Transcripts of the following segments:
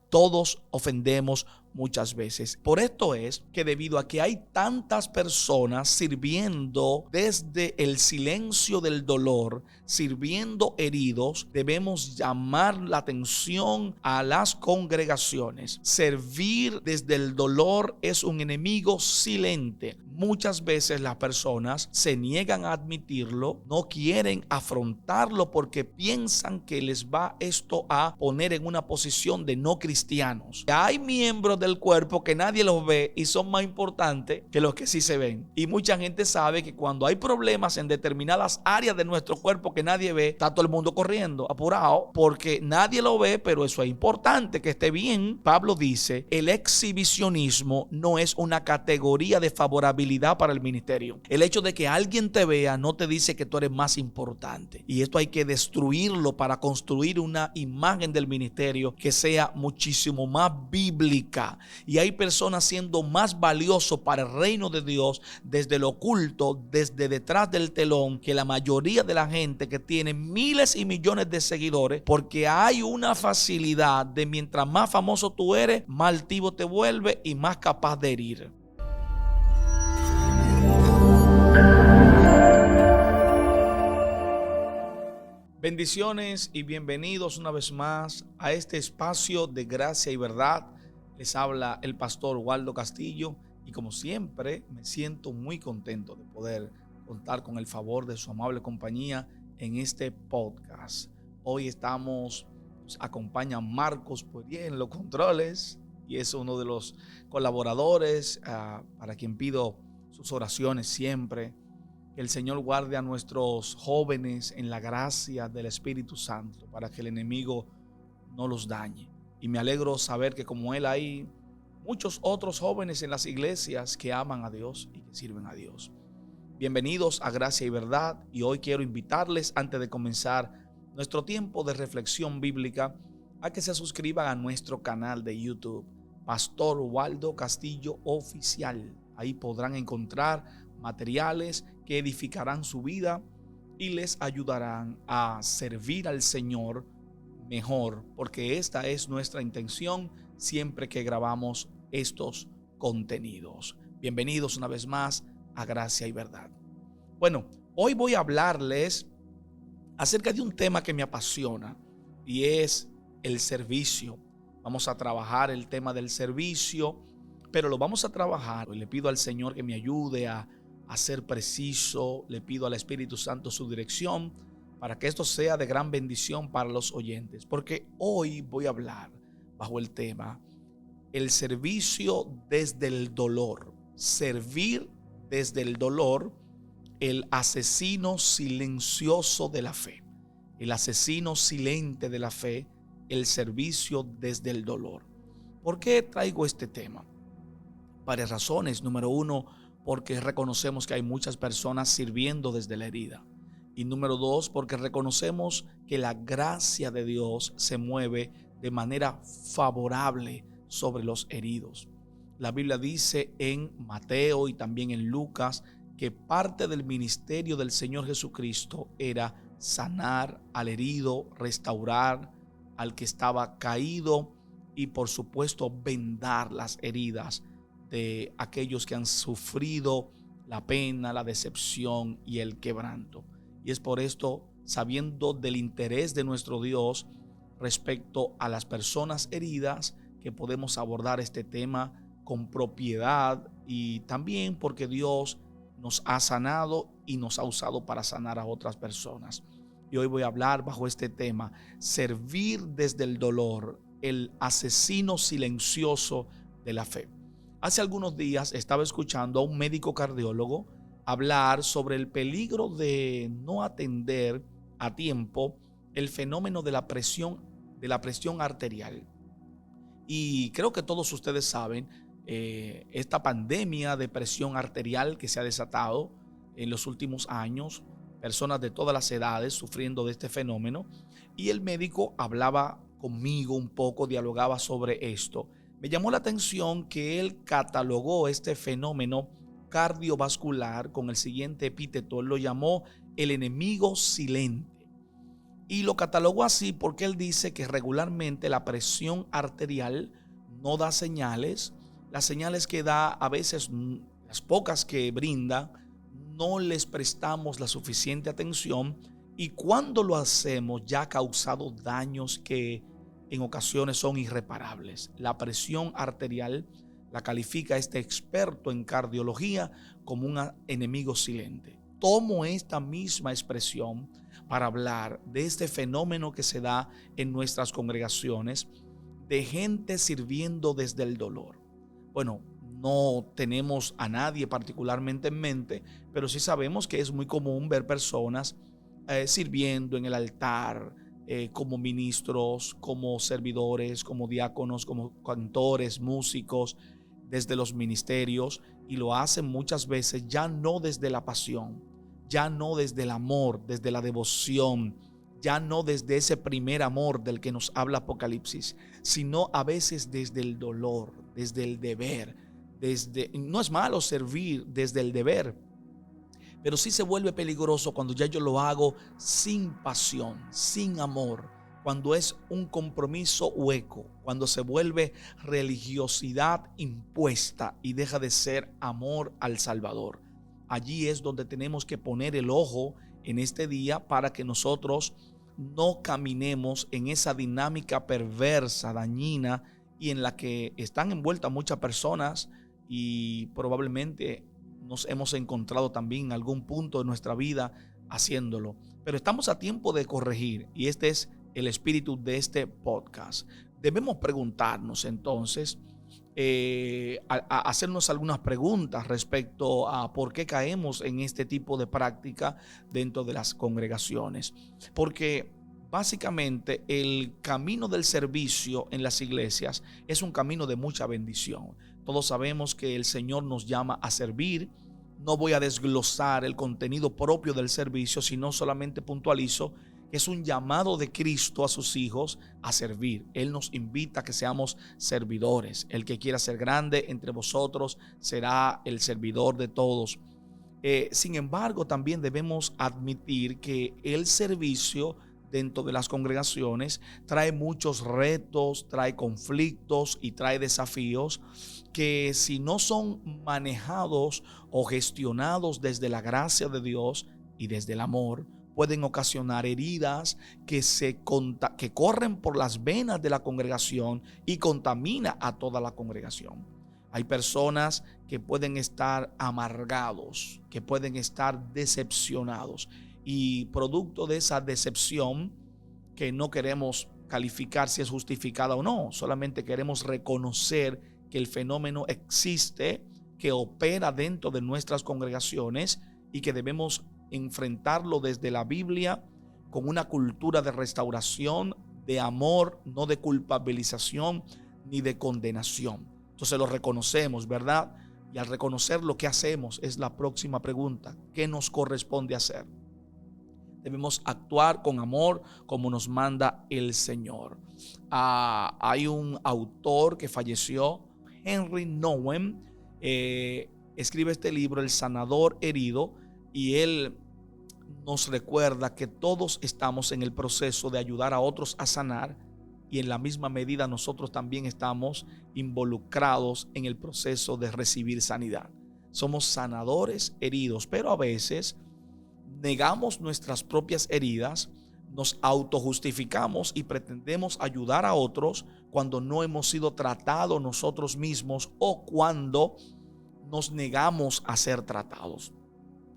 Todos ofendemos muchas veces. Por esto es que debido a que hay tantas personas sirviendo desde el silencio del dolor, sirviendo heridos, debemos llamar la atención a las congregaciones. Servir desde el dolor es un enemigo silente. Muchas veces las personas se niegan a admitirlo, no quieren afrontarlo porque piensan que les va esto a poner en una posición de no cristianos. Hay miembros del cuerpo que nadie los ve y son más importantes que los que sí se ven. Y mucha gente sabe que cuando hay problemas en determinadas áreas de nuestro cuerpo que nadie ve, está todo el mundo corriendo, apurado, porque nadie lo ve, pero eso es importante que esté bien. Pablo dice, el exhibicionismo no es una categoría de favorabilidad para el ministerio. El hecho de que alguien te vea no te dice que tú eres más importante. Y esto hay que destruirlo para construir una imagen del ministerio que sea muchísimo más bíblica. Y hay personas siendo más valiosos para el reino de Dios desde lo oculto, desde detrás del telón, que la mayoría de la gente que tiene miles y millones de seguidores, porque hay una facilidad de mientras más famoso tú eres, más altivo te vuelve y más capaz de herir. Bendiciones y bienvenidos una vez más a este espacio de gracia y verdad. Les habla el pastor Waldo Castillo y como siempre me siento muy contento de poder contar con el favor de su amable compañía en este podcast. Hoy nos acompaña Marcos Poirier en los controles y es uno de los colaboradores para quien pido sus oraciones siempre. Que el Señor guarde a nuestros jóvenes en la gracia del Espíritu Santo para que el enemigo no los dañe. Y me alegro saber que como él hay muchos otros jóvenes en las iglesias que aman a Dios y que sirven a Dios. Bienvenidos a Gracia y Verdad y hoy quiero invitarles antes de comenzar nuestro tiempo de reflexión bíblica a que se suscriban a nuestro canal de YouTube, Pastor Waldo Castillo Oficial. Ahí podrán encontrar materiales que edificarán su vida y les ayudarán a servir al Señor mejor, porque esta es nuestra intención siempre que grabamos estos contenidos. Bienvenidos una vez más a Gracia y Verdad. Bueno, hoy voy a hablarles acerca de un tema que me apasiona y es el servicio. Vamos a trabajar el tema del servicio, pero lo vamos a trabajar. Le pido al Señor que me ayude a ser preciso, le pido al Espíritu Santo su dirección para que esto sea de gran bendición para los oyentes, porque hoy voy a hablar bajo el tema el servicio desde el dolor, servir desde el dolor, el asesino silencioso de la fe, el asesino silente de la fe, el servicio desde el dolor. ¿Por qué traigo este tema? Varias razones. Número uno, porque reconocemos que hay muchas personas sirviendo desde la herida. Y número dos, porque reconocemos que la gracia de Dios se mueve de manera favorable sobre los heridos. La Biblia dice en Mateo y también en Lucas que parte del ministerio del Señor Jesucristo era sanar al herido, restaurar al que estaba caído y por supuesto vendar las heridas de aquellos que han sufrido la pena, la decepción y el quebranto. Y es por esto, sabiendo del interés de nuestro Dios respecto a las personas heridas, que podemos abordar este tema con propiedad y también porque Dios nos ha sanado y nos ha usado para sanar a otras personas. Y hoy voy a hablar bajo este tema, servir desde el dolor, el asesino silencioso de la fe. Hace algunos días estaba escuchando a un médico cardiólogo hablar sobre el peligro de no atender a tiempo el fenómeno de la presión arterial. Y creo que todos ustedes saben esta pandemia de presión arterial que se ha desatado en los últimos años, personas de todas las edades sufriendo de este fenómeno. Y el médico hablaba conmigo un poco, dialogaba sobre esto. Me llamó la atención que él catalogó este fenómeno cardiovascular con el siguiente epíteto. Él lo llamó el enemigo silente. Y lo catalogó así porque él dice que regularmente la presión arterial no da señales. Las señales que da a veces, las pocas que brinda, no les prestamos la suficiente atención y cuando lo hacemos ya ha causado daños que en ocasiones son irreparables. La presión arterial la califica este experto en cardiología como un enemigo silente. Tomo esta misma expresión para hablar de este fenómeno que se da en nuestras congregaciones de gente sirviendo desde el dolor. Bueno, no tenemos a nadie particularmente en mente, pero sí sabemos que es muy común ver personas sirviendo en el altar, como ministros, como servidores, como diáconos, como cantores, músicos, desde los ministerios, y lo hacen muchas veces ya no desde la pasión, ya no desde el amor, desde la devoción, ya no desde ese primer amor del que nos habla Apocalipsis, sino a veces desde el dolor, desde el deber. No es malo servir desde el deber, pero sí se vuelve peligroso cuando ya yo lo hago sin pasión, sin amor, cuando es un compromiso hueco, cuando se vuelve religiosidad impuesta y deja de ser amor al Salvador. Allí es donde tenemos que poner el ojo en este día para que nosotros no caminemos en esa dinámica perversa, dañina, y en la que están envueltas muchas personas y probablemente nos hemos encontrado también en algún punto de nuestra vida haciéndolo. Pero estamos a tiempo de corregir y este es el espíritu de este podcast. Debemos preguntarnos entonces, hacernos algunas preguntas respecto a por qué caemos en este tipo de práctica dentro de las congregaciones. Porque básicamente el camino del servicio en las iglesias es un camino de mucha bendición. Todos sabemos que el Señor nos llama a servir. No voy a desglosar el contenido propio del servicio, sino solamente puntualizo que es un llamado de Cristo a sus hijos a servir. Él nos invita a que seamos servidores. El que quiera ser grande entre vosotros será el servidor de todos. Sin embargo, también debemos admitir que el servicio dentro de las congregaciones trae muchos retos, trae conflictos y trae desafíos que, si no son manejados o gestionados desde la gracia de Dios y desde el amor, pueden ocasionar heridas que corren por las venas de la congregación y contamina a toda la congregación. Hay personas que pueden estar amargados, que pueden estar decepcionados, y producto de esa decepción, que no queremos calificar si es justificada o no, solamente queremos reconocer que el fenómeno existe, que opera dentro de nuestras congregaciones y que debemos enfrentarlo desde la Biblia con una cultura de restauración, de amor, no de culpabilización ni de condenación. Entonces lo reconocemos, ¿verdad? Y al reconocer, lo que hacemos es la próxima pregunta: ¿qué nos corresponde hacer? Debemos actuar con amor como nos manda el Señor. Hay un autor que falleció, Henry Nouwen, escribe este libro, El sanador herido, y él nos recuerda que todos estamos en el proceso de ayudar a otros a sanar, y en la misma medida nosotros también estamos involucrados en el proceso de recibir sanidad. Somos sanadores heridos, pero a veces negamos nuestras propias heridas, nos autojustificamos y pretendemos ayudar a otros cuando no hemos sido tratados nosotros mismos o cuando nos negamos a ser tratados.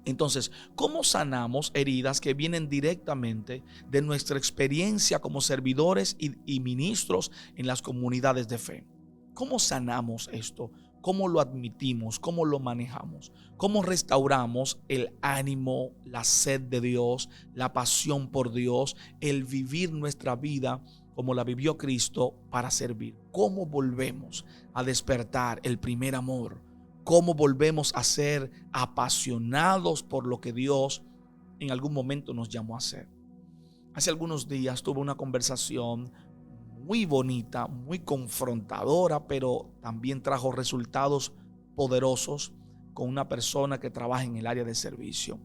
Entonces, ¿cómo sanamos heridas que vienen directamente de nuestra experiencia como servidores y ministros en las comunidades de fe? ¿Cómo sanamos esto? ¿Cómo lo admitimos? ¿Cómo lo manejamos? ¿Cómo restauramos el ánimo, la sed de Dios, la pasión por Dios, el vivir nuestra vida como la vivió Cristo para servir? ¿Cómo volvemos a despertar el primer amor? ¿Cómo volvemos a ser apasionados por lo que Dios en algún momento nos llamó a hacer? Hace algunos días tuve una conversación muy bonita, muy confrontadora, pero también trajo resultados poderosos con una persona que trabaja en el área de servicio.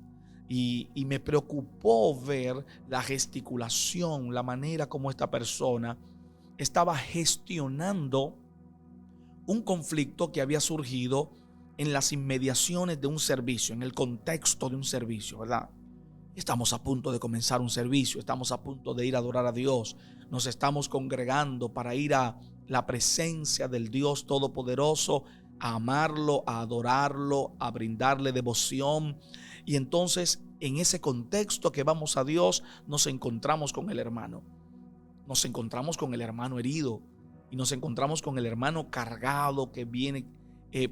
y me preocupó ver la gesticulación, la manera como esta persona estaba gestionando un conflicto que había surgido en las inmediaciones de un servicio, en el contexto de un servicio, ¿verdad? Estamos a punto de comenzar un servicio, estamos a punto de ir a adorar a Dios, nos estamos congregando para ir a la presencia del Dios Todopoderoso, a amarlo, a adorarlo, a brindarle devoción. Y entonces, en ese contexto que vamos a Dios, nos encontramos con el hermano. Nos encontramos con el hermano herido y nos encontramos con el hermano cargado que viene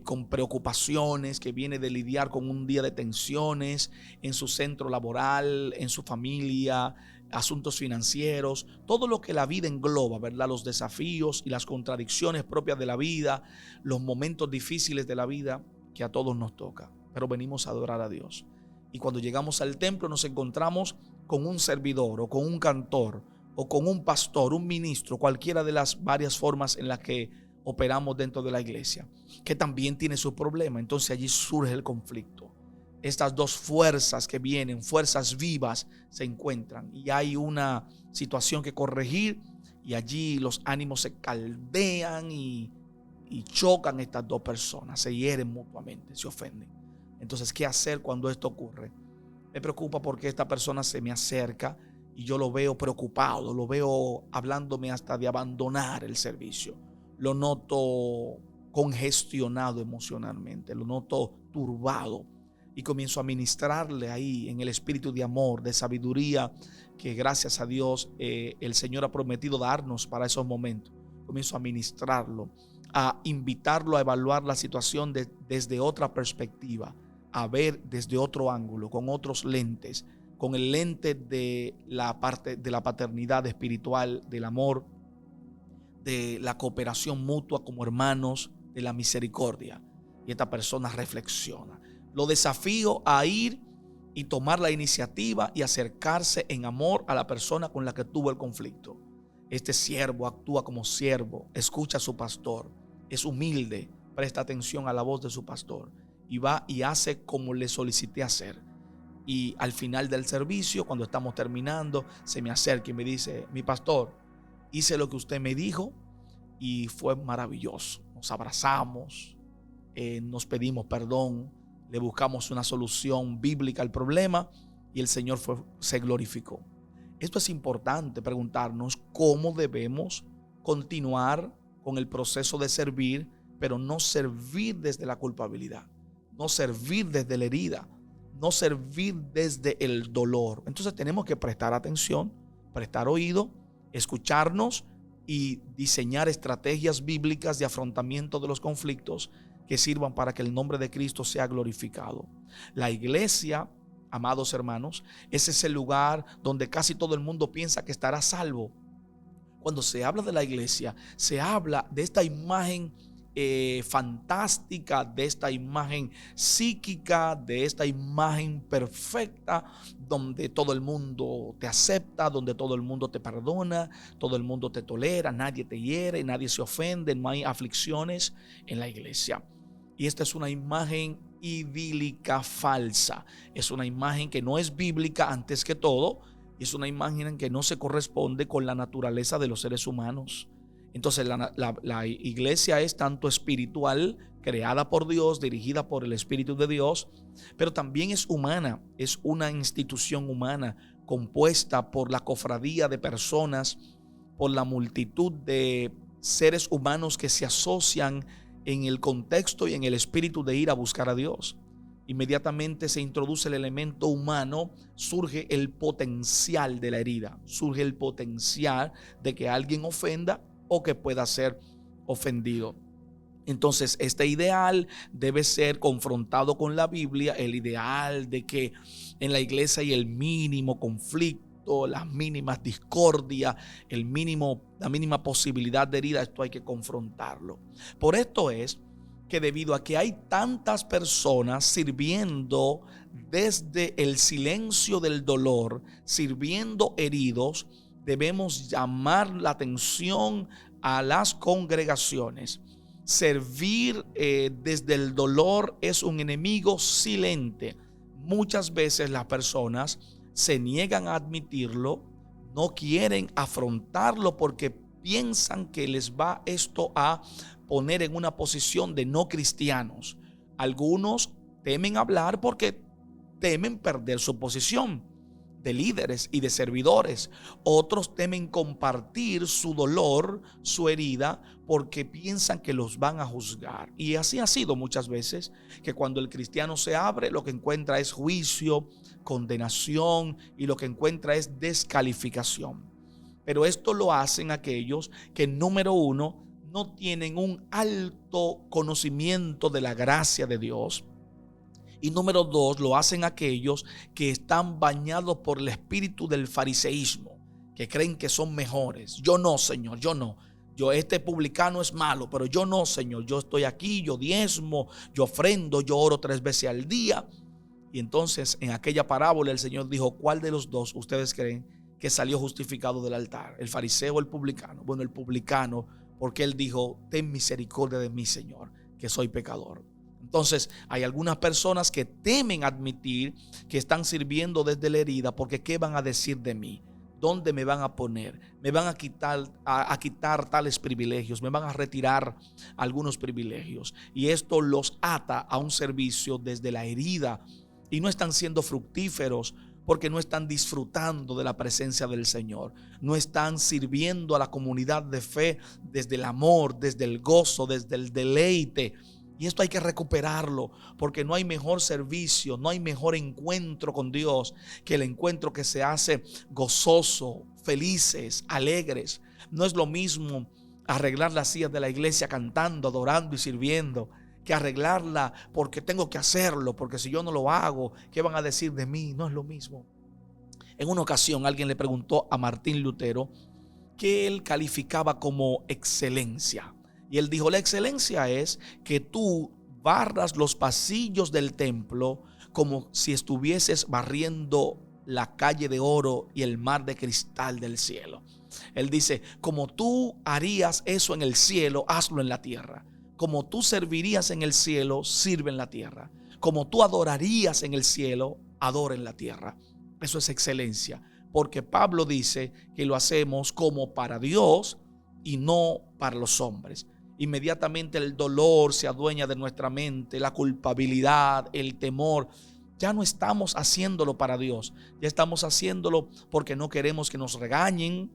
con preocupaciones, que viene de lidiar con un día de tensiones en su centro laboral, en su familia, asuntos financieros, todo lo que la vida engloba, ¿verdad? Los desafíos y las contradicciones propias de la vida, los momentos difíciles de la vida que a todos nos toca, pero venimos a adorar a Dios. Y cuando llegamos al templo nos encontramos con un servidor o con un cantor o con un pastor, un ministro, cualquiera de las varias formas en las que operamos dentro de la iglesia, que también tiene su problema. Entonces allí surge el conflicto. Estas dos fuerzas que vienen, fuerzas vivas, se encuentran y hay una situación que corregir y allí los ánimos se caldean y chocan estas dos personas, se hieren mutuamente, se ofenden. Entonces, ¿qué hacer cuando esto ocurre? Me preocupa porque esta persona se me acerca y yo lo veo preocupado, lo veo hablándome hasta de abandonar el servicio. Lo noto congestionado emocionalmente, lo noto turbado y comienzo a ministrarle ahí en el espíritu de amor, de sabiduría que gracias a Dios el Señor ha prometido darnos para esos momentos. Comienzo a ministrarlo, a invitarlo a evaluar la situación desde otra perspectiva, a ver desde otro ángulo, con otros lentes, con el lente de la parte de la paternidad espiritual, del amor, de la cooperación mutua como hermanos, de la misericordia. Y esta persona reflexiona. Lo desafío a ir y tomar la iniciativa y acercarse en amor a la persona con la que tuvo el conflicto. Este siervo actúa como siervo, escucha a su pastor, es humilde, presta atención a la voz de su pastor y va y hace como le solicité hacer. Y al final del servicio, cuando estamos terminando, se me acerca y me dice: mi pastor, hice lo que usted me dijo y fue maravilloso. Nos abrazamos, nos pedimos perdón, le buscamos una solución bíblica al problema y el Señor se glorificó. Esto es importante, preguntarnos cómo debemos continuar con el proceso de servir, pero no servir desde la culpabilidad, no servir desde la herida, no servir desde el dolor. Entonces tenemos que prestar atención, prestar oído, escucharnos y diseñar estrategias bíblicas de afrontamiento de los conflictos que sirvan para que el nombre de Cristo sea glorificado. La iglesia, amados hermanos, es ese lugar donde casi todo el mundo piensa que estará salvo. Cuando se habla de la iglesia, se habla de esta imagen fantástica, de esta imagen psíquica, de esta imagen perfecta, donde todo el mundo te acepta, donde todo el mundo te perdona, todo el mundo te tolera, nadie te hiere, nadie se ofende, no hay aflicciones en la iglesia. Y esta es una imagen idílica falsa, es una imagen que no es bíblica antes que todo, y es una imagen que no se corresponde con la naturaleza de los seres humanos. Entonces la iglesia es tanto espiritual, creada por Dios, dirigida por el Espíritu de Dios, pero también es humana, es una institución humana compuesta por la cofradía de personas, por la multitud de seres humanos que se asocian en el contexto y en el espíritu de ir a buscar a Dios. Inmediatamente se introduce el elemento humano, surge el potencial de la herida, surge el potencial de que alguien ofenda o que pueda ser ofendido. Entonces este ideal debe ser confrontado con la Biblia, el ideal de que en la iglesia hay el mínimo conflicto, las mínimas discordias, la mínima posibilidad de herida. Esto hay que confrontarlo. Por esto es que debido a que hay tantas personas sirviendo desde el silencio del dolor, sirviendo heridos, debemos llamar la atención a las congregaciones. Servir desde el dolor es un enemigo silente. muchas veces las personas se niegan a admitirlo, no quieren afrontarlo porque piensan que les va esto a poner en una posición de no cristianos. Algunos temen hablar porque temen perder su posición de líderes y de servidores. Otros temen compartir su dolor, su herida, porque piensan que los van a juzgar. Y así ha sido muchas veces, que cuando el cristiano se abre, lo que encuentra es juicio, condenación, y lo que encuentra es descalificación. Pero esto lo hacen aquellos que, número uno, no tienen un alto conocimiento de la gracia de Dios. Y número dos, lo hacen aquellos que están bañados por el espíritu del fariseísmo, que creen que son mejores. Yo no, Señor, yo no. Este publicano es malo, pero yo no, Señor. Yo estoy aquí, yo diezmo, yo ofrendo, yo oro 3 veces al día. Y entonces en aquella parábola el Señor dijo: ¿cuál de los dos ustedes creen que salió justificado del altar? ¿El fariseo o el publicano? Bueno, el publicano, porque él dijo: ten misericordia de mí, Señor, que soy pecador. Entonces hay algunas personas que temen admitir que están sirviendo desde la herida, porque ¿qué van a decir de mí? ¿Dónde me van a poner? Me van a quitar tales privilegios, me van a retirar algunos privilegios. Y esto los ata a un servicio desde la herida, y no están siendo fructíferos porque no están disfrutando de la presencia del Señor. No están sirviendo a la comunidad de fe desde el amor, desde el gozo, desde el deleite. Y esto hay que recuperarlo, porque no hay mejor servicio, no hay mejor encuentro con Dios que el encuentro que se hace gozoso, felices, alegres. No es lo mismo arreglar las sillas de la iglesia cantando, adorando y sirviendo, que arreglarla porque tengo que hacerlo, porque si yo no lo hago, ¿qué van a decir de mí? No es lo mismo. En una ocasión alguien le preguntó a Martín Lutero qué él calificaba como excelencia. Y él dijo: la excelencia es que tú barras los pasillos del templo como si estuvieses barriendo la calle de oro y el mar de cristal del cielo. Él dice: como tú harías eso en el cielo, hazlo en la tierra. Como tú servirías en el cielo, sirve en la tierra. Como tú adorarías en el cielo, adora en la tierra. Eso es excelencia, porque Pablo dice que lo hacemos como para Dios y no para los hombres. Inmediatamente el dolor se adueña de nuestra mente, la culpabilidad, el temor. Ya no estamos haciéndolo para Dios, ya estamos haciéndolo porque no queremos que nos regañen,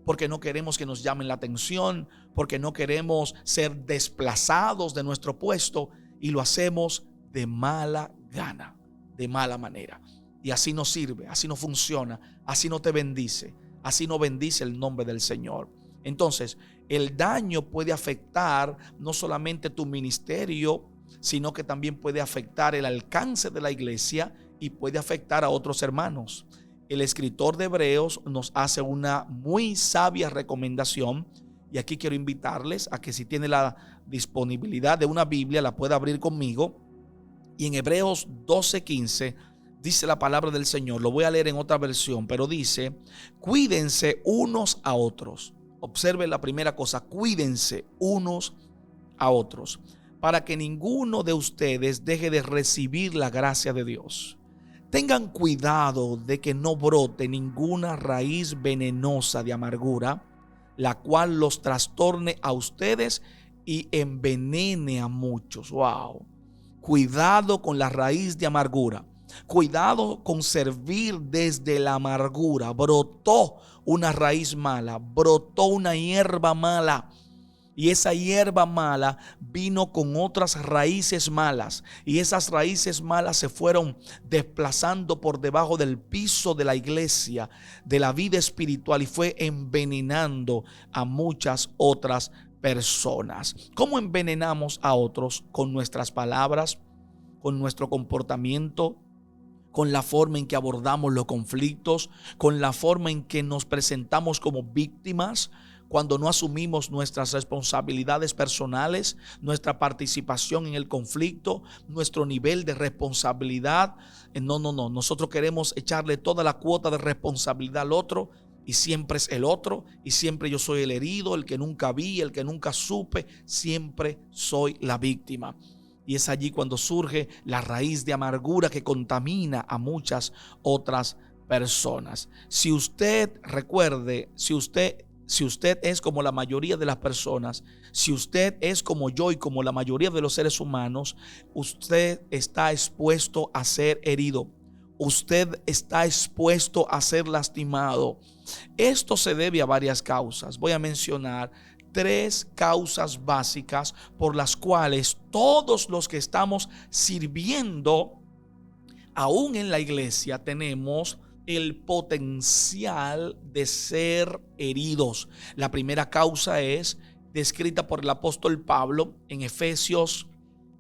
porque no queremos que nos llamen la atención, porque no queremos ser desplazados de nuestro puesto, y lo hacemos de mala gana, de mala manera. Y así no sirve, así no funciona, así no te bendice, así no bendice el nombre del Señor. Entonces, el daño puede afectar no solamente tu ministerio, sino que también puede afectar el alcance de la iglesia y puede afectar a otros hermanos. El escritor de Hebreos nos hace una muy sabia recomendación, y aquí quiero invitarles a que, si tiene la disponibilidad de una Biblia, la pueda abrir conmigo. Y en Hebreos 12:15 dice la palabra del Señor. Lo voy a leer en otra versión, pero dice: cuídense unos a otros. Observe la primera cosa: cuídense unos a otros, para que ninguno de ustedes deje de recibir la gracia de Dios. Tengan cuidado de que no brote ninguna raíz venenosa de amargura, la cual los trastorne a ustedes y envenene a muchos. Wow. Cuidado con la raíz de amargura. Cuidado con servir desde la amargura. Brotó una raíz mala, brotó una hierba mala. Y esa hierba mala vino con otras raíces malas. Y esas raíces malas se fueron desplazando por debajo del piso de la iglesia, de la vida espiritual, y fue envenenando a muchas otras personas. ¿Cómo envenenamos a otros? Con nuestras palabras, con nuestro comportamiento, con la forma en que abordamos los conflictos, con la forma en que nos presentamos como víctimas, cuando no asumimos nuestras responsabilidades personales, nuestra participación en el conflicto, nuestro nivel de responsabilidad. No. Nosotros queremos echarle toda la cuota de responsabilidad al otro, y siempre es el otro, y siempre yo soy el herido, el que nunca vi, el que nunca supe, siempre soy la víctima. y es allí cuando surge la raíz de amargura que contamina a muchas otras personas. Si usted recuerde, si usted es como la mayoría de las personas, si usted es como yo y como la mayoría de los seres humanos, usted está expuesto a ser herido. Usted está expuesto a ser lastimado. Esto se debe a varias causas. Voy a mencionar 3 causas básicas por las cuales todos los que estamos sirviendo, aún en la iglesia, tenemos el potencial de ser heridos. La primera causa es descrita por el apóstol Pablo en Efesios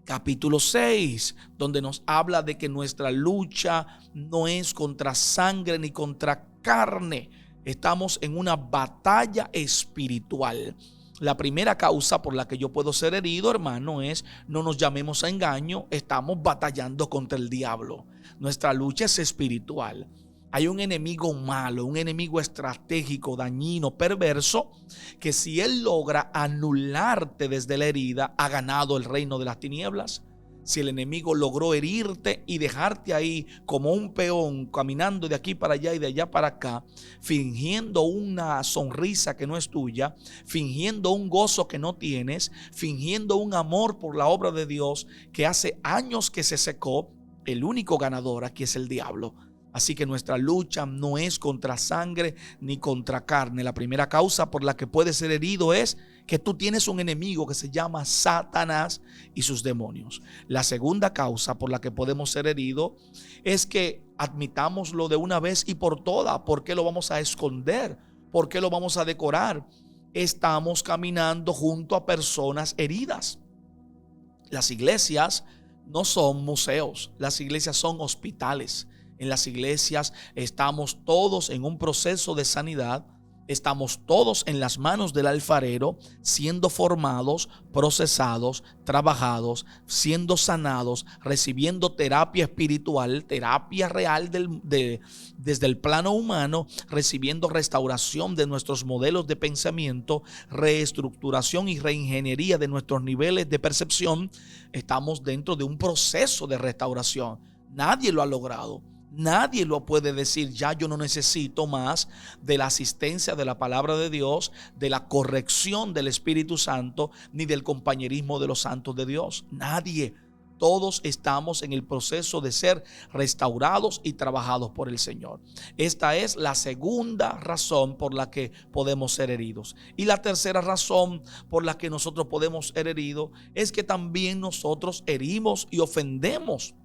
capítulo 6, donde nos habla de que nuestra lucha no es contra sangre ni contra carne. Estamos en una batalla espiritual. La primera causa por la que yo puedo ser herido, hermano, es no nos llamemos a engaño, estamos batallando contra el diablo. Nuestra lucha es espiritual. Hay un enemigo malo, un enemigo estratégico, dañino, perverso, que si él logra anularte desde la herida, ha ganado el reino de las tinieblas. Si el enemigo logró herirte y dejarte ahí como un peón, caminando de aquí para allá y de allá para acá, fingiendo una sonrisa que no es tuya, fingiendo un gozo que no tienes, fingiendo un amor por la obra de Dios que hace años que se secó, el único ganador aquí es el diablo. Así que nuestra lucha no es contra sangre ni contra carne. La primera causa por la que puedes ser herido es que tú tienes un enemigo que se llama Satanás y sus demonios. La segunda causa por la que podemos ser heridos es que admitámoslo de una vez y por todas. ¿Por qué lo vamos a esconder? ¿Por qué lo vamos a decorar? Estamos caminando junto a personas heridas. Las iglesias no son museos, las iglesias son hospitales. En las iglesias estamos todos en un proceso de sanidad. Estamos todos en las manos del alfarero, siendo formados, procesados, trabajados, siendo sanados, recibiendo terapia espiritual, terapia real desde el plano humano, recibiendo restauración de nuestros modelos de pensamiento, reestructuración y reingeniería de nuestros niveles de percepción. Estamos dentro de un proceso de restauración. Nadie lo ha logrado. Nadie lo puede decir, ya yo no necesito más de la asistencia de la palabra de Dios, de la corrección del Espíritu Santo, ni del compañerismo de los santos de Dios. Nadie. Todos estamos en el proceso de ser restaurados y trabajados por el Señor. Esta es la segunda razón por la que podemos ser heridos. Y la tercera razón por la que nosotros podemos ser heridos es que también nosotros herimos y ofendemos.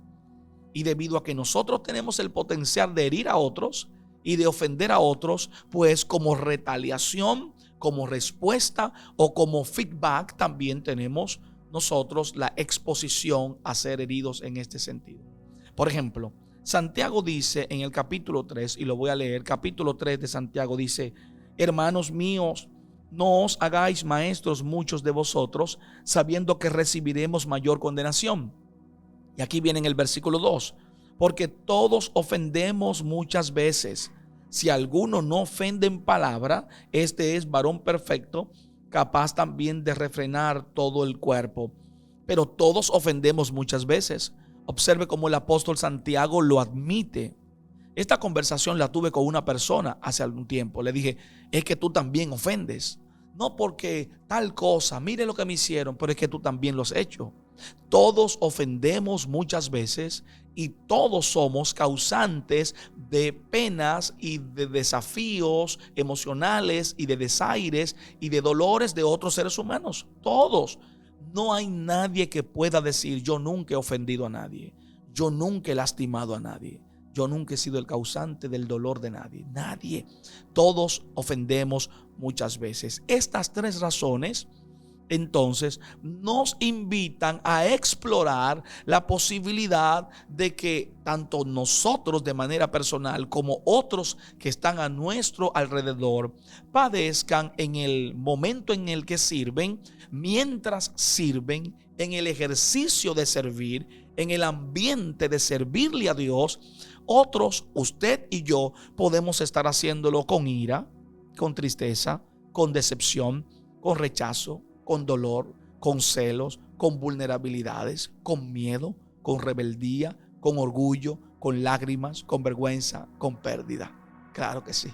Y debido a que nosotros tenemos el potencial de herir a otros y de ofender a otros, pues como retaliación, como respuesta o como feedback, también tenemos nosotros la exposición a ser heridos en este sentido. Por ejemplo, Santiago dice en el capítulo 3, y lo voy a leer, capítulo 3 de Santiago dice: hermanos míos, no os hagáis maestros muchos de vosotros, sabiendo que recibiremos mayor condenación. Y aquí viene en el versículo 2, porque todos ofendemos muchas veces. Si alguno no ofende en palabra, este es varón perfecto, capaz también de refrenar todo el cuerpo. Pero todos ofendemos muchas veces. Observe cómo el apóstol Santiago lo admite. Esta conversación la tuve con una persona hace algún tiempo. Le dije, es que tú también ofendes. No porque tal cosa, mire lo que me hicieron, pero es que tú también lo has hecho. Todos ofendemos muchas veces y todos somos causantes de penas y de desafíos emocionales y de desaires y de dolores de otros seres humanos. Todos. No hay nadie que pueda decir: yo nunca he ofendido a nadie, yo nunca he lastimado a nadie, yo nunca he sido el causante del dolor de nadie. Nadie. Todos ofendemos muchas veces. Estas 3 razones entonces nos invitan a explorar la posibilidad de que tanto nosotros de manera personal como otros que están a nuestro alrededor padezcan en el momento en el que sirven, mientras sirven, en el ejercicio de servir, en el ambiente de servirle a Dios. Otros, usted y yo, podemos estar haciéndolo con ira, con tristeza, con decepción, con rechazo, con dolor, con celos, con vulnerabilidades, con miedo, con rebeldía, con orgullo, con lágrimas, con vergüenza, con pérdida. Claro que sí.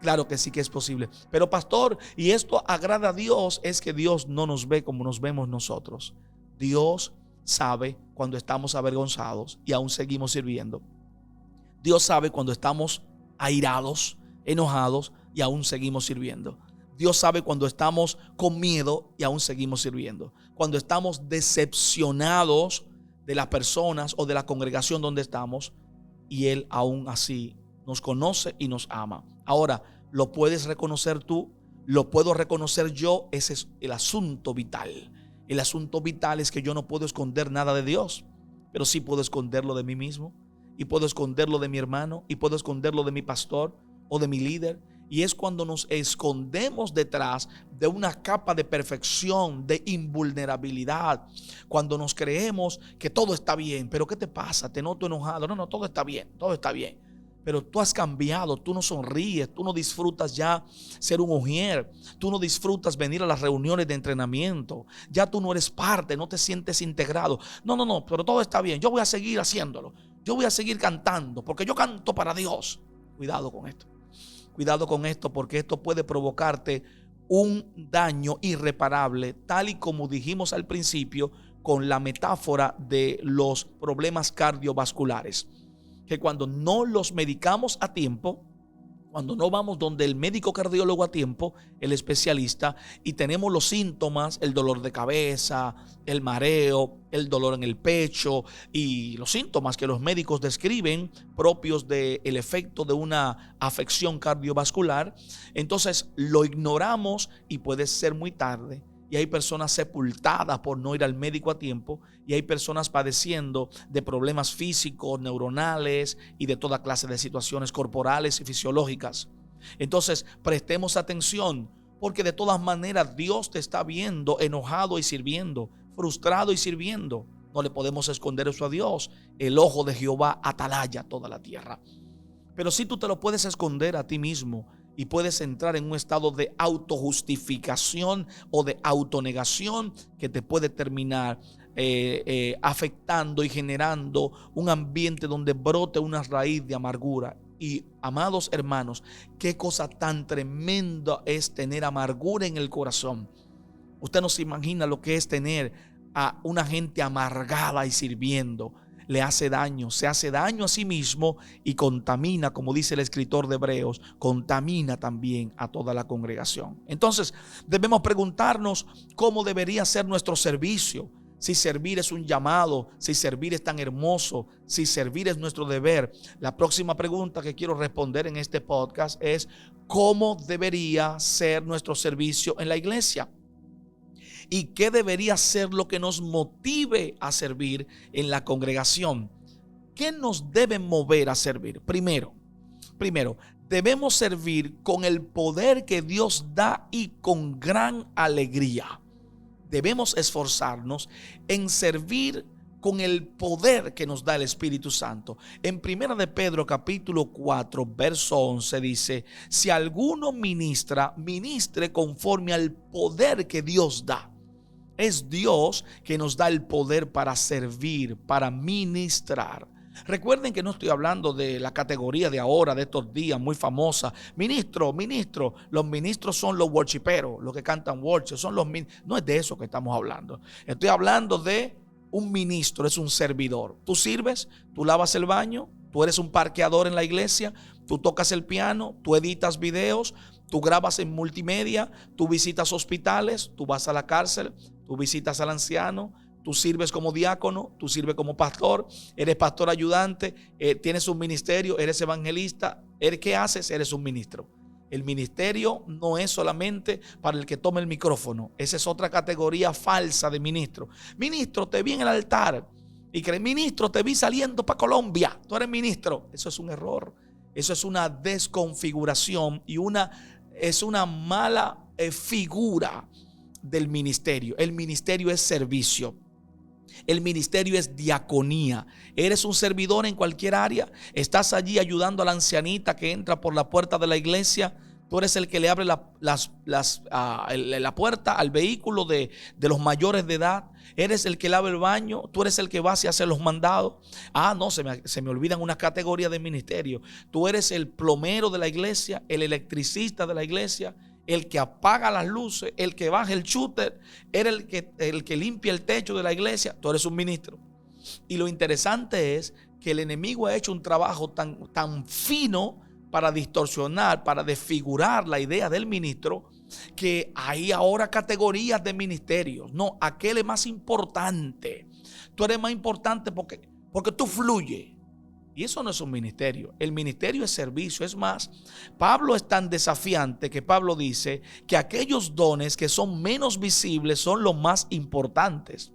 Claro que sí que es posible. Pero pastor, y esto agrada a Dios, es que Dios no nos ve como nos vemos nosotros. Dios sabe cuando estamos avergonzados y aún seguimos sirviendo. Dios sabe cuando estamos airados, enojados y aún seguimos sirviendo. Dios sabe cuando estamos con miedo y aún seguimos sirviendo. Cuando estamos decepcionados de las personas o de la congregación donde estamos, y Él aún así nos conoce y nos ama. Ahora, ¿lo puedes reconocer tú? ¿Lo puedo reconocer yo? Ese es el asunto vital. El asunto vital es que yo no puedo esconder nada de Dios, pero sí puedo esconderlo de mí mismo, y puedo esconderlo de mi hermano, y puedo esconderlo de mi pastor o de mi líder. Y es cuando nos escondemos detrás de una capa de perfección, de invulnerabilidad, cuando nos creemos que todo está bien. Pero ¿qué te pasa? Te noto enojado. No, todo está bien, todo está bien. Pero tú has cambiado, tú no sonríes, tú no disfrutas ya ser un ujier, tú no disfrutas venir a las reuniones de entrenamiento, ya tú no eres parte, no te sientes integrado. No, pero todo está bien, yo voy a seguir haciéndolo, yo voy a seguir cantando, porque yo canto para Dios. Cuidado con esto. Cuidado con esto, porque esto puede provocarte un daño irreparable, tal y como dijimos al principio con la metáfora de los problemas cardiovasculares, que cuando no los medicamos a tiempo, cuando no vamos donde el médico cardiólogo a tiempo, el especialista, y tenemos los síntomas, el dolor de cabeza, el mareo, el dolor en el pecho y los síntomas que los médicos describen propios del efecto de una afección cardiovascular, entonces lo ignoramos y puede ser muy tarde. Y hay personas sepultadas por no ir al médico a tiempo, y hay personas padeciendo de problemas físicos, neuronales y de toda clase de situaciones corporales y fisiológicas. Entonces, prestemos atención, porque de todas maneras Dios te está viendo enojado y sirviendo, frustrado y sirviendo. No le podemos esconder eso a Dios. El ojo de Jehová atalaya toda la tierra. Pero si tú te lo puedes esconder a ti mismo, y puedes entrar en un estado de autojustificación o de autonegación que te puede terminar afectando y generando un ambiente donde brote una raíz de amargura. Y amados hermanos, qué cosa tan tremenda es tener amargura en el corazón. Usted no se imagina lo que es tener a una gente amargada y sirviendo. Le hace daño, se hace daño a sí mismo y contamina, como dice el escritor de Hebreos, contamina también a toda la congregación. Entonces debemos preguntarnos cómo debería ser nuestro servicio. Si servir es un llamado, si servir es tan hermoso, si servir es nuestro deber. La próxima pregunta que quiero responder en este podcast es: ¿cómo debería ser nuestro servicio en la iglesia? ¿Y qué debería ser lo que nos motive a servir en la congregación? ¿Qué nos debe mover a servir? Primero, debemos servir con el poder que Dios da y con gran alegría. Debemos esforzarnos en servir con el poder que nos da el Espíritu Santo. En 1 de Pedro capítulo 4 verso 11 dice: si alguno ministra, ministre conforme al poder que Dios da. Es Dios que nos da el poder para servir, para ministrar. Recuerden que no estoy hablando de la categoría de ahora, de estos días, muy famosa. Ministro. Los ministros son los worshiperos, los que cantan worship. No es de eso que estamos hablando. Estoy hablando de un ministro, es un servidor. Tú sirves, tú lavas el baño, tú eres un parqueador en la iglesia, tú tocas el piano, tú editas videos, tú grabas en multimedia, tú visitas hospitales, tú vas a la cárcel, tú visitas al anciano, tú sirves como diácono, tú sirves como pastor, eres pastor ayudante, tienes un ministerio, eres evangelista. ¿Qué haces? Eres un ministro. El ministerio no es solamente para el que toma el micrófono. Esa es otra categoría falsa de ministro. Ministro, te vi en el altar y crees, ministro, te vi saliendo para Colombia. Tú eres ministro. Eso es un error. Eso es una desconfiguración y es una mala figura del ministerio. El ministerio es servicio. El ministerio es diaconía. Eres un servidor en cualquier área. Estás allí ayudando a la ancianita que entra por la puerta de la iglesia. Tú eres el que le abre la puerta al vehículo de los mayores de edad. Eres el que lava el baño. Tú eres el que va hacia hacer los mandados. No, se me olvidan una categoría de ministerio. Tú eres el plomero de la iglesia, el electricista de la iglesia, el que apaga las luces, el que baja el shooter, eres el que limpia el techo de la iglesia. Tú eres un ministro. Y lo interesante es que el enemigo ha hecho un trabajo tan fino para distorsionar, para desfigurar la idea del ministro, que hay ahora categorías de ministerios. No, aquel es más importante. Tú eres más importante porque tú fluyes. Y eso no es un ministerio. El ministerio es servicio. Es más, Pablo es tan desafiante que Pablo dice que aquellos dones que son menos visibles son los más importantes.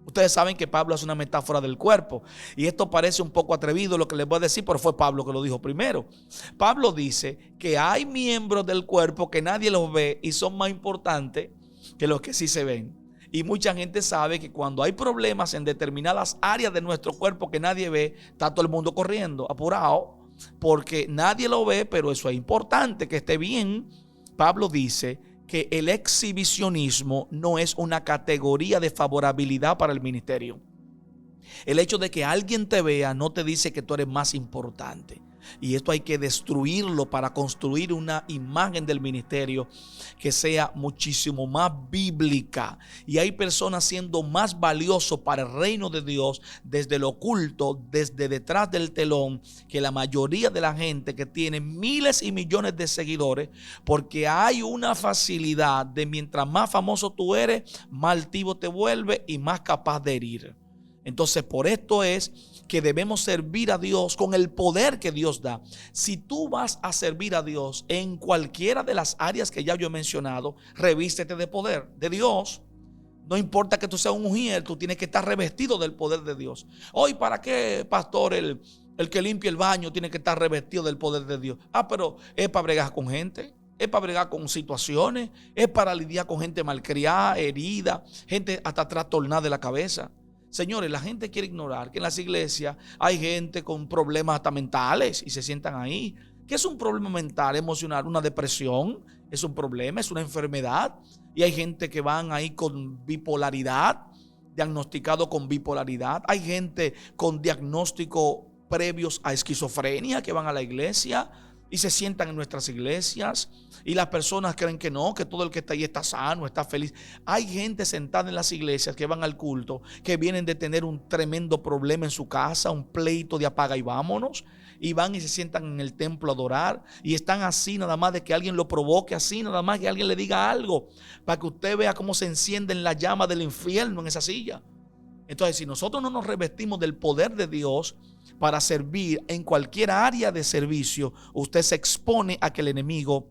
Ustedes saben que Pablo es una metáfora del cuerpo. Y esto parece un poco atrevido lo que les voy a decir, pero fue Pablo que lo dijo primero. Pablo dice que hay miembros del cuerpo que nadie los ve y son más importantes que los que sí se ven. Y mucha gente sabe que cuando hay problemas en determinadas áreas de nuestro cuerpo que nadie ve, está todo el mundo corriendo, apurado, porque nadie lo ve, pero eso es importante que esté bien. Pablo dice que el exhibicionismo no es una categoría de favorabilidad para el ministerio. El hecho de que alguien te vea no te dice que tú eres más importante. Y esto hay que destruirlo para construir una imagen del ministerio que sea muchísimo más bíblica. Y hay personas siendo más valiosos para el reino de Dios desde lo oculto, desde detrás del telón, que la mayoría de la gente que tiene miles y millones de seguidores, porque hay una facilidad de mientras más famoso tú eres, más altivo te vuelve y más capaz de herir. Entonces, por esto es que debemos servir a Dios con el poder que Dios da. Si tú vas a servir a Dios en cualquiera de las áreas que ya yo he mencionado, revístete de poder de Dios. No importa que tú seas un mujer, tú tienes que estar revestido del poder de Dios. Hoy, ¿para qué, pastor, el que limpia el baño tiene que estar revestido del poder de Dios? Pero es para bregar con gente. Es para bregar con situaciones. Es para lidiar con gente malcriada, herida, gente hasta trastornada de la cabeza. Señores, la gente quiere ignorar que en las iglesias hay gente con problemas hasta mentales y se sientan ahí. ¿Qué es un problema mental, emocional? Una depresión es un problema, es una enfermedad. Y hay gente que van ahí con bipolaridad, diagnosticado con bipolaridad. Hay gente con diagnóstico previos a esquizofrenia que van a la iglesia y se sientan en nuestras iglesias, y las personas creen que no, que todo el que está ahí está sano, está feliz. Hay gente sentada en las iglesias que van al culto, que vienen de tener un tremendo problema en su casa, un pleito de apaga y vámonos, y van y se sientan en el templo a adorar, y están así nada más de que alguien lo provoque, así nada más que alguien le diga algo, para que usted vea cómo se encienden las llamas del infierno en esa silla. Entonces, si nosotros no nos revestimos del poder de Dios para servir en cualquier área de servicio, usted se expone a que el enemigo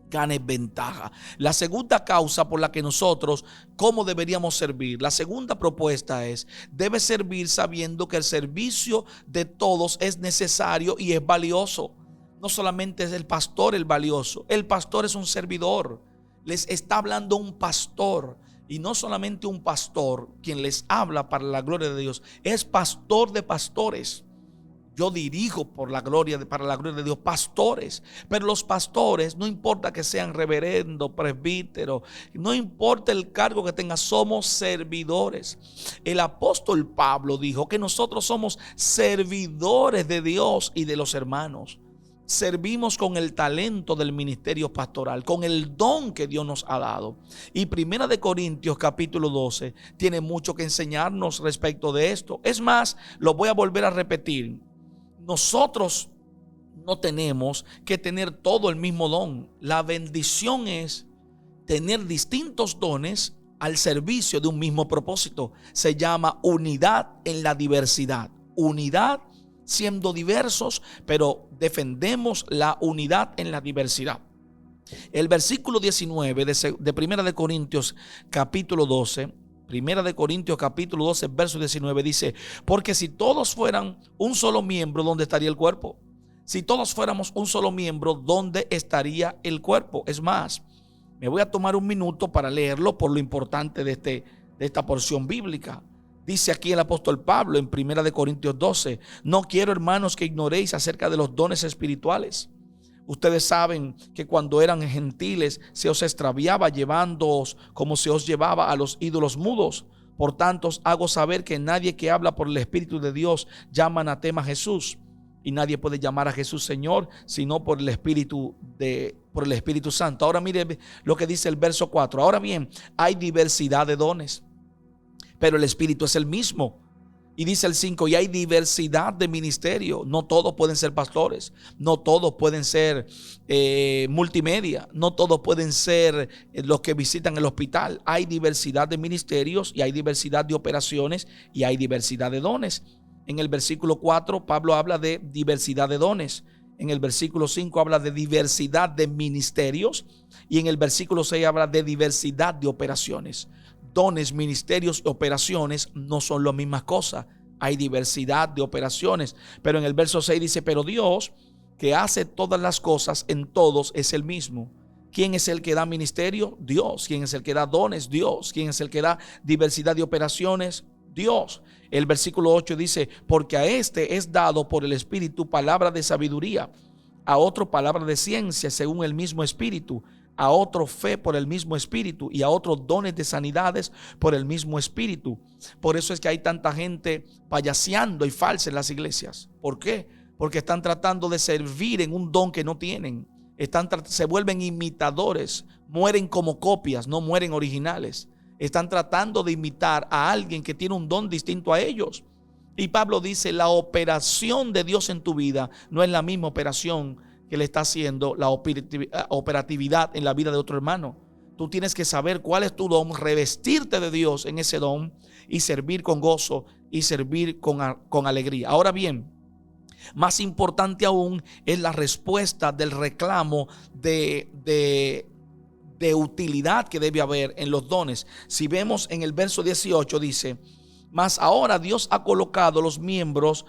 gane ventaja. La segunda causa por la que nosotros, ¿cómo deberíamos servir? La segunda propuesta es, debe servir sabiendo que el servicio de todos es necesario y es valioso. No solamente es el pastor el valioso, el pastor es un servidor. Les está hablando un pastor. Y no solamente un pastor quien les habla para la gloria de Dios, es pastor de pastores. Yo dirijo para la gloria de Dios pastores. Pero los pastores, no importa que sean reverendo, presbítero, no importa el cargo que tengan, somos servidores. El apóstol Pablo dijo que nosotros somos servidores de Dios y de los hermanos. Servimos con el talento del ministerio pastoral, con el don que Dios nos ha dado. Y Primera de Corintios capítulo 12 tiene mucho que enseñarnos respecto de esto. Es más, lo voy a volver a repetir. Nosotros no tenemos que tener todo el mismo don. La bendición es tener distintos dones al servicio de un mismo propósito. Se llama unidad en la diversidad. Unidad siendo diversos, pero defendemos la unidad en la diversidad. El versículo 19 de Primera de Corintios capítulo 12, Primera de Corintios capítulo 12, verso 19 dice: porque si todos fueran un solo miembro, ¿dónde estaría el cuerpo? Si todos fuéramos un solo miembro, ¿dónde estaría el cuerpo? Es más, me voy a tomar un minuto para leerlo por lo importante de esta porción bíblica. Dice aquí el apóstol Pablo en Primera de Corintios 12: no quiero, hermanos, que ignoréis acerca de los dones espirituales, Ustedes saben que cuando eran gentiles se os extraviaba llevándoos como se os llevaba a los ídolos mudos. Por tanto, os hago saber que nadie que habla por el Espíritu de Dios llama anatema a Jesús. Y nadie puede llamar a Jesús Señor sino por el Espíritu Santo. Ahora mire lo que dice el verso 4. Ahora bien, hay diversidad de dones, pero el Espíritu es el mismo. Y dice el 5, y hay diversidad de ministerio. No todos pueden ser pastores, no todos pueden ser multimedia, no todos pueden ser los que visitan el hospital. Hay diversidad de ministerios y hay diversidad de operaciones y hay diversidad de dones. En el versículo 4 Pablo habla de diversidad de dones. En el versículo 5 habla de diversidad de ministerios y en el versículo 6 habla de diversidad de operaciones. Dones, ministerios y operaciones no son las mismas cosas. Hay diversidad de operaciones. Pero en el verso 6 dice, pero Dios que hace todas las cosas en todos es el mismo. ¿Quién es el que da ministerio? Dios. ¿Quién es el que da dones? Dios. ¿Quién es el que da diversidad de operaciones? Dios. El versículo 8 dice, porque a este es dado por el Espíritu palabra de sabiduría, a otro palabra de ciencia según el mismo Espíritu, a otro fe por el mismo Espíritu y a otros dones de sanidades por el mismo Espíritu. Por eso es que hay tanta gente payaseando y falsa en las iglesias. ¿Por qué? Porque están tratando de servir en un don que no tienen. Se vuelven imitadores, mueren como copias, no mueren originales. Están tratando de imitar a alguien que tiene un don distinto a ellos. Y Pablo dice, la operación de Dios en tu vida no es la misma operación que le está haciendo la operatividad en la vida de otro hermano. Tú tienes que saber cuál es tu don, revestirte de Dios en ese don y servir con gozo y servir con alegría. Ahora bien, más importante aún es la respuesta del reclamo de utilidad que debe haber en los dones. Si vemos en el verso 18 dice, mas ahora Dios ha colocado los miembros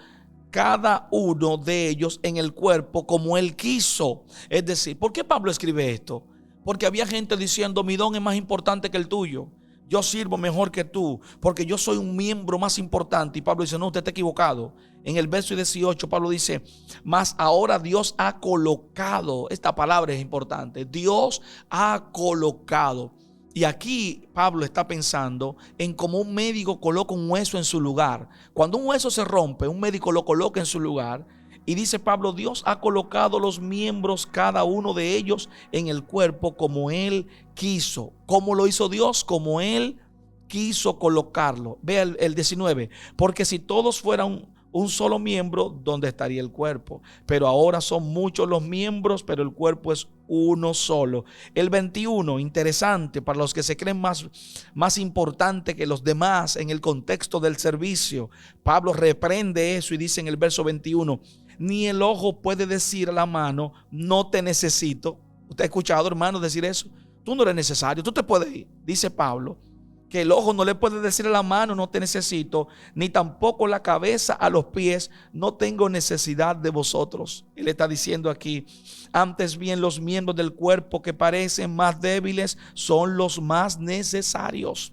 cada uno de ellos en el cuerpo como Él quiso. Es decir, ¿por qué Pablo escribe esto? Porque había gente diciendo, mi don es más importante que el tuyo. Yo sirvo mejor que tú, porque yo soy un miembro más importante. Y Pablo dice, no, usted está equivocado. En el verso 18 Pablo dice, mas ahora Dios ha colocado. Esta palabra es importante. Dios ha colocado. Y aquí Pablo está pensando en cómo un médico coloca un hueso en su lugar. Cuando un hueso se rompe, un médico lo coloca en su lugar. Y dice Pablo, Dios ha colocado los miembros, cada uno de ellos, en el cuerpo como Él quiso. ¿Cómo lo hizo Dios? Como Él quiso colocarlo. Vea el 19. Porque si todos fueran un solo miembro, ¿dónde estaría el cuerpo? Pero ahora son muchos los miembros, pero el cuerpo es uno solo. El 21, interesante para los que se creen más importante que los demás en el contexto del servicio. Pablo reprende eso y dice en el verso 21, ni el ojo puede decir a la mano, no te necesito. ¿Usted ha escuchado, hermano, decir eso? Tú no eres necesario, tú te puedes ir. Dice Pablo que el ojo no le puede decir a la mano, no te necesito, ni tampoco la cabeza a los pies, no tengo necesidad de vosotros. Él está diciendo aquí, antes bien los miembros del cuerpo que parecen más débiles son los más necesarios.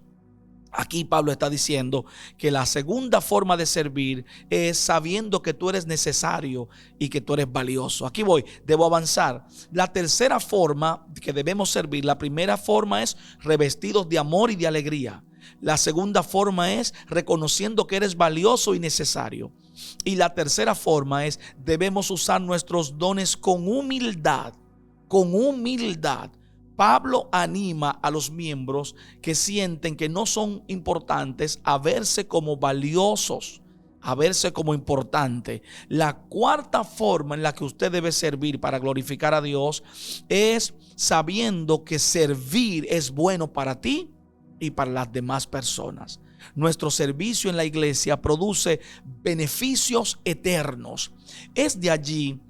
Aquí Pablo está diciendo que la segunda forma de servir es sabiendo que tú eres necesario y que tú eres valioso. Aquí voy, debo avanzar. La tercera forma que debemos servir, la primera forma es revestidos de amor y de alegría. La segunda forma es reconociendo que eres valioso y necesario. Y la tercera forma es debemos usar nuestros dones con humildad, con humildad. Pablo anima a los miembros que sienten que no son importantes a verse como valiosos, a verse como importante. La cuarta forma en la que usted debe servir para glorificar a Dios es sabiendo que servir es bueno para ti y para las demás personas. Nuestro servicio en la iglesia produce beneficios eternos. Es de allí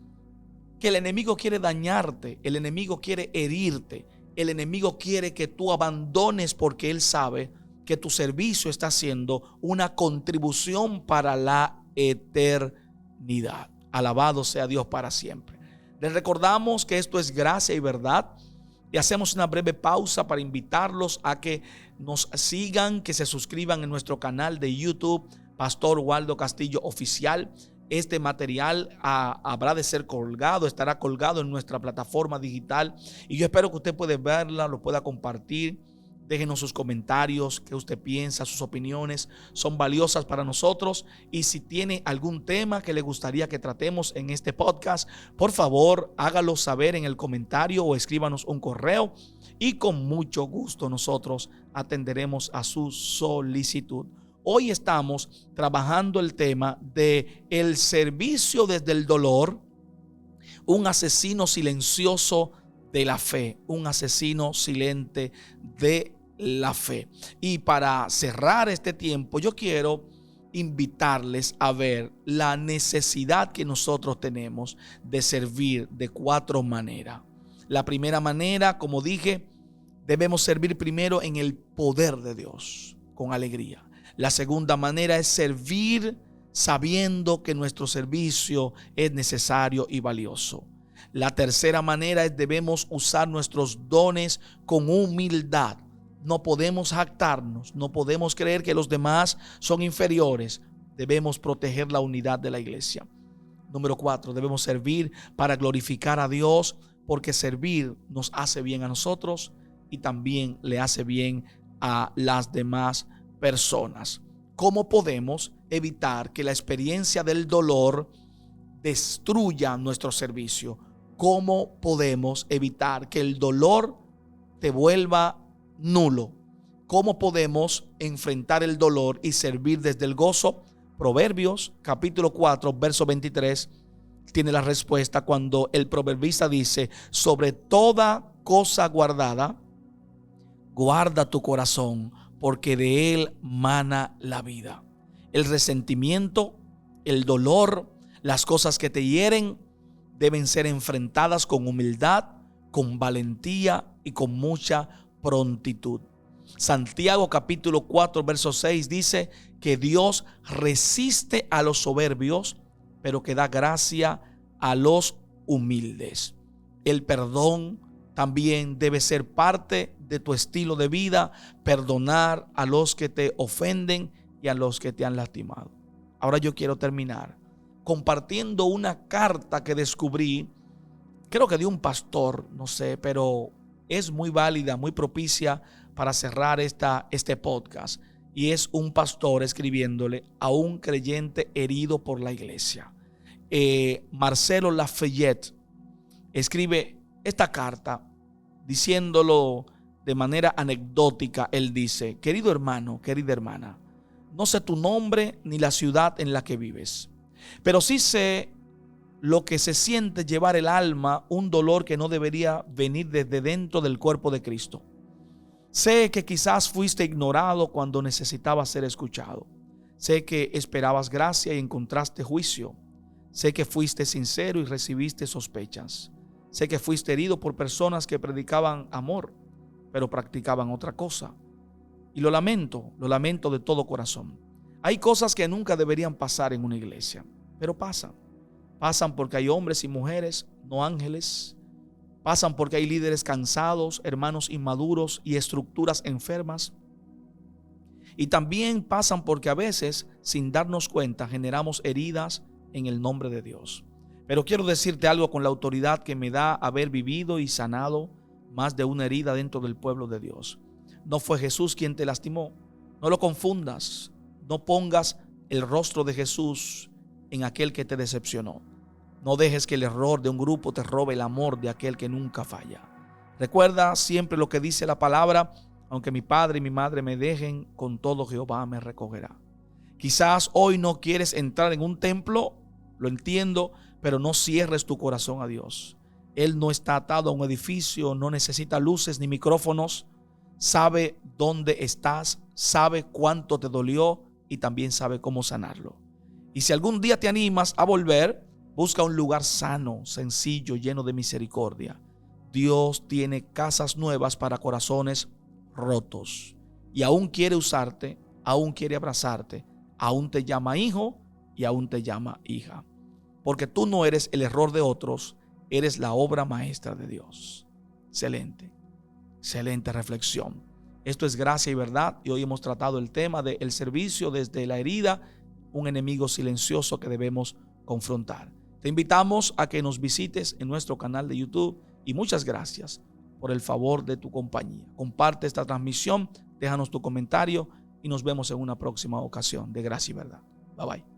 que el enemigo quiere dañarte, el enemigo quiere herirte, el enemigo quiere que tú abandones porque él sabe que tu servicio está haciendo una contribución para la eternidad. Alabado sea Dios para siempre. Les recordamos que esto es Gracia y Verdad y hacemos una breve pausa para invitarlos a que nos sigan, que se suscriban en nuestro canal de YouTube, Pastor Waldo Castillo Oficial. este material habrá de ser colgado, estará colgado en nuestra plataforma digital. Y yo espero que usted pueda verla, lo pueda compartir. Déjenos sus comentarios, qué usted piensa, sus opiniones son valiosas para nosotros. Y si tiene algún tema que le gustaría que tratemos en este podcast, por favor hágalo saber en el comentario o escríbanos un correo y con mucho gusto nosotros atenderemos a su solicitud. Hoy estamos trabajando el tema de el servicio desde el dolor, un asesino silencioso de la fe, un asesino silente de la fe. Y para cerrar este tiempo, yo quiero invitarles a ver la necesidad que nosotros tenemos de servir de 4 maneras. La primera manera, como dije, debemos servir primero en el poder de Dios, con alegría. La segunda manera es servir sabiendo que nuestro servicio es necesario y valioso. La tercera manera es debemos usar nuestros dones con humildad. No podemos jactarnos, no podemos creer que los demás son inferiores. Debemos proteger la unidad de la iglesia. Número 4, debemos servir para glorificar a Dios, porque servir nos hace bien a nosotros y también le hace bien a las demás personas. ¿Cómo podemos evitar que la experiencia del dolor destruya nuestro servicio? ¿Cómo podemos evitar que el dolor te vuelva nulo? ¿Cómo podemos enfrentar el dolor y servir desde el gozo? Proverbios capítulo 4, verso 23 tiene la respuesta cuando el proverbista dice: sobre toda cosa guardada, guarda tu corazón, porque de él mana la vida. El resentimiento, el dolor, las cosas que te hieren deben ser enfrentadas con humildad, con valentía y con mucha prontitud. Santiago capítulo 4 verso 6 dice que Dios resiste a los soberbios, pero que da gracia a los humildes. El perdón también debe ser parte de tu estilo de vida, perdonar a los que te ofenden y a los que te han lastimado. Ahora yo quiero terminar compartiendo una carta que descubrí, creo que de un pastor, no sé, pero es muy válida, muy propicia para cerrar este podcast. Y es un pastor escribiéndole a un creyente herido por la iglesia. Marcelo Lafayette escribe esta carta diciéndolo de manera anecdótica. Él dice: querido hermano, querida hermana, no sé tu nombre ni la ciudad en la que vives, pero sí sé lo que se siente llevar el alma un dolor que no debería venir desde dentro del cuerpo de Cristo. Sé que quizás fuiste ignorado cuando necesitabas ser escuchado. Sé que esperabas gracia y encontraste juicio. Sé que fuiste sincero y recibiste sospechas. Sé que fuiste herido por personas que predicaban amor, pero practicaban otra cosa. Y lo lamento de todo corazón. Hay cosas que nunca deberían pasar en una iglesia, pero pasan. Pasan porque hay hombres y mujeres, no ángeles. Pasan porque hay líderes cansados, hermanos inmaduros y estructuras enfermas. Y también pasan porque a veces, sin darnos cuenta, generamos heridas en el nombre de Dios. Pero quiero decirte algo con la autoridad que me da haber vivido y sanado más de una herida dentro del pueblo de Dios. No fue Jesús quien te lastimó. No lo confundas. No pongas el rostro de Jesús en aquel que te decepcionó. No dejes que el error de un grupo te robe el amor de aquel que nunca falla. Recuerda siempre lo que dice la palabra: aunque mi padre y mi madre me dejen, con todo Jehová me recogerá. Quizás hoy no quieres entrar en un templo, lo entiendo, pero no cierres tu corazón a Dios. Él no está atado a un edificio, no necesita luces ni micrófonos. Sabe dónde estás, sabe cuánto te dolió y también sabe cómo sanarlo. Y si algún día te animas a volver, busca un lugar sano, sencillo, lleno de misericordia. Dios tiene casas nuevas para corazones rotos. Y aún quiere usarte, aún quiere abrazarte, aún te llama hijo y aún te llama hija. Porque tú no eres el error de otros, eres la obra maestra de Dios. Excelente, excelente reflexión. Esto es Gracia y Verdad y hoy hemos tratado el tema del servicio desde la herida, un enemigo silencioso que debemos confrontar. Te invitamos a que nos visites en nuestro canal de YouTube y muchas gracias por el favor de tu compañía. Comparte esta transmisión, déjanos tu comentario y nos vemos en una próxima ocasión de Gracia y Verdad. Bye bye.